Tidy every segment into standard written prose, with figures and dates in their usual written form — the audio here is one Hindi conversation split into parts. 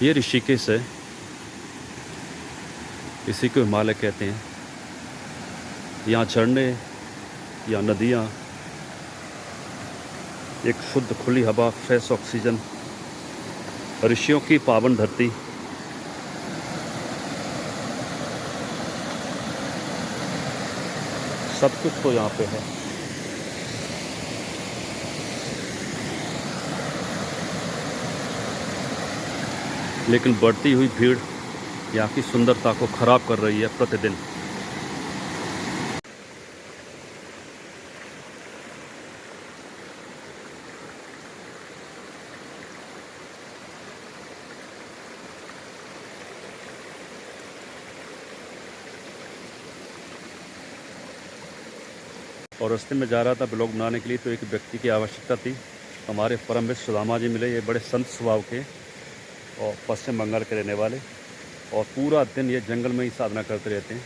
ये ऋषिकेश है, इसी को हिमालय कहते हैं। यहाँ झरने या नदियाँ, एक शुद्ध खुली हवा, फ्रेश ऑक्सीजन, ऋषियों की पावन धरती। सब कुछ तो यहाँ पे है। लेकिन बढ़ती हुई भीड़ यहाँ की सुंदरता को खराब कर रही है प्रतिदिन। और रास्ते में जा रहा था ब्लॉग बनाने के लिए, तो एक व्यक्ति की आवश्यकता थी। हमारे परम मित्र सुदामा जी मिले। ये बड़े संत स्वभाव के और पश्चिम बंगाल के रहने वाले, और पूरा दिन ये जंगल में ही साधना करते रहते हैं।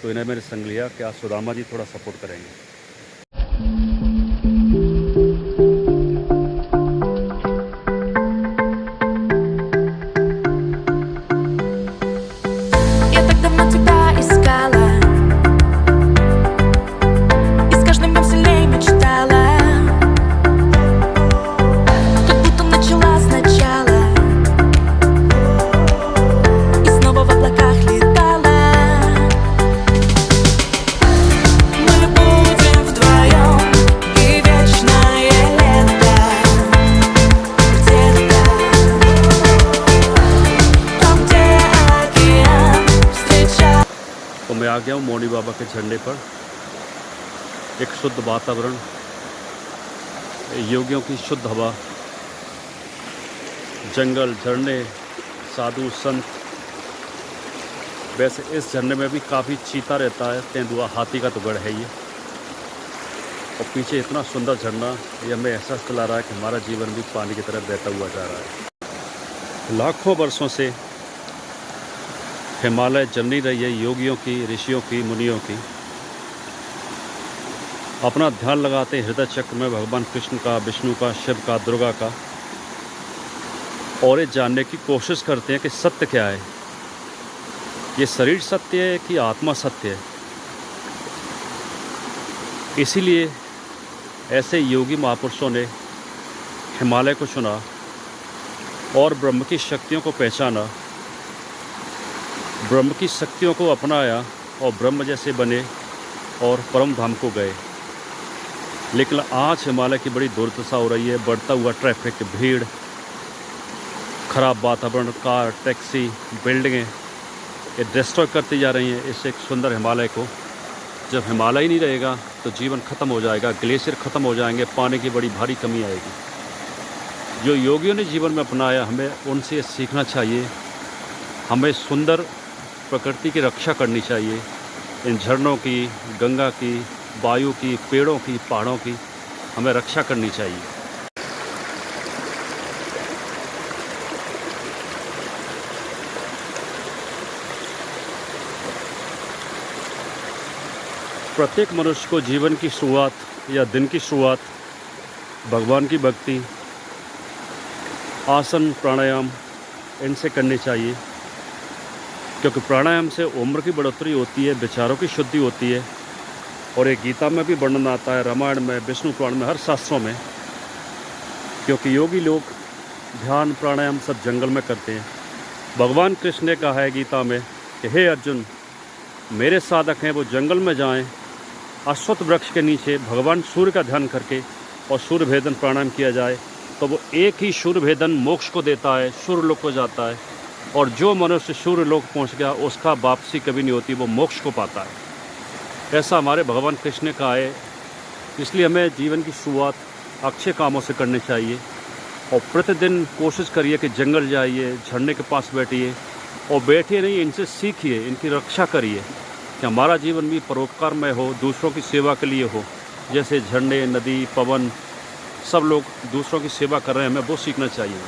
तो इन्हें मैंने संग लिया कि आज सुदामा जी थोड़ा सपोर्ट करेंगे। तो मैं आ गया हूँ मौनी बाबा के झंडे पर। एक शुद्ध वातावरण, योगियों की शुद्ध हवा, जंगल, झरने, साधु संत। वैसे इस झरने में भी काफ़ी चीता रहता है, तेंदुआ, हाथी का तो गढ़ है ये। और पीछे इतना सुंदर झरना, ये हमें एहसास दिला रहा है कि हमारा जीवन भी पानी की तरह बहता हुआ जा रहा है। लाखों वर्षों से हिमालय जननी रही है योगियों की, ऋषियों की, मुनियों की। अपना ध्यान लगाते हृदय चक्र में भगवान कृष्ण का, विष्णु का, शिव का, दुर्गा का, और ये जानने की कोशिश करते हैं कि सत्य क्या है। ये शरीर सत्य है कि आत्मा सत्य है। इसीलिए ऐसे योगी महापुरुषों ने हिमालय को चुना और ब्रह्म की शक्तियों को पहचाना, ब्रह्म की शक्तियों को अपनाया और ब्रह्म जैसे बने और परम धाम को गए। लेकिन आज हिमालय की बड़ी दुर्दशा हो रही है। बढ़ता हुआ ट्रैफिक, भीड़, खराब वातावरण, कार, टैक्सी, बिल्डिंगें, ये डिस्ट्रॉय करती जा रही हैं इस एक सुंदर हिमालय को। जब हिमालय ही नहीं रहेगा तो जीवन खत्म हो जाएगा, ग्लेशियर खत्म हो जाएंगे, पानी की बड़ी भारी कमी आएगी। जो योगियों ने जीवन में अपनाया, हमें उनसे सीखना चाहिए। हमें सुंदर प्रकृति की रक्षा करनी चाहिए। इन झरनों की, गंगा की, वायु की, पेड़ों की, पहाड़ों की हमें रक्षा करनी चाहिए। प्रत्येक मनुष्य को जीवन की शुरुआत या दिन की शुरुआत भगवान की भक्ति, आसन, प्राणायाम इनसे करनी चाहिए। क्योंकि प्राणायाम से उम्र की बढ़ोतरी होती है, विचारों की शुद्धि होती है। और एक गीता में भी वर्णन आता है, रामायण में, विष्णु पुराण में, हर शास्त्रों में। क्योंकि योगी लोग ध्यान, प्राणायाम सब जंगल में करते हैं। भगवान कृष्ण ने कहा है गीता में कि हे अर्जुन, मेरे साधक हैं वो जंगल में जाएं, अश्वत्थ वृक्ष के नीचे भगवान सूर्य का ध्यान करके और सूर्य भेदन प्राणायाम किया जाए, तो वो एक ही सूर्य भेदन मोक्ष को देता है, सूर्य लोक को जाता है। और जो मनुष्य सूर्य लोक पहुँच गया, उसका वापसी कभी नहीं होती, वो मोक्ष को पाता है। ऐसा हमारे भगवान कृष्ण ने कहा है। इसलिए हमें जीवन की शुरुआत अच्छे कामों से करनी चाहिए। और प्रतिदिन कोशिश करिए कि जंगल जाइए, झरने के पास बैठिए, और बैठिए नहीं, इनसे सीखिए, इनकी रक्षा करिए कि हमारा जीवन भी परोपकारमय हो, दूसरों की सेवा के लिए हो। जैसे झरने, नदी, पवन, सब लोग दूसरों की सेवा कर रहे हैं, हमें वो सीखना चाहिए।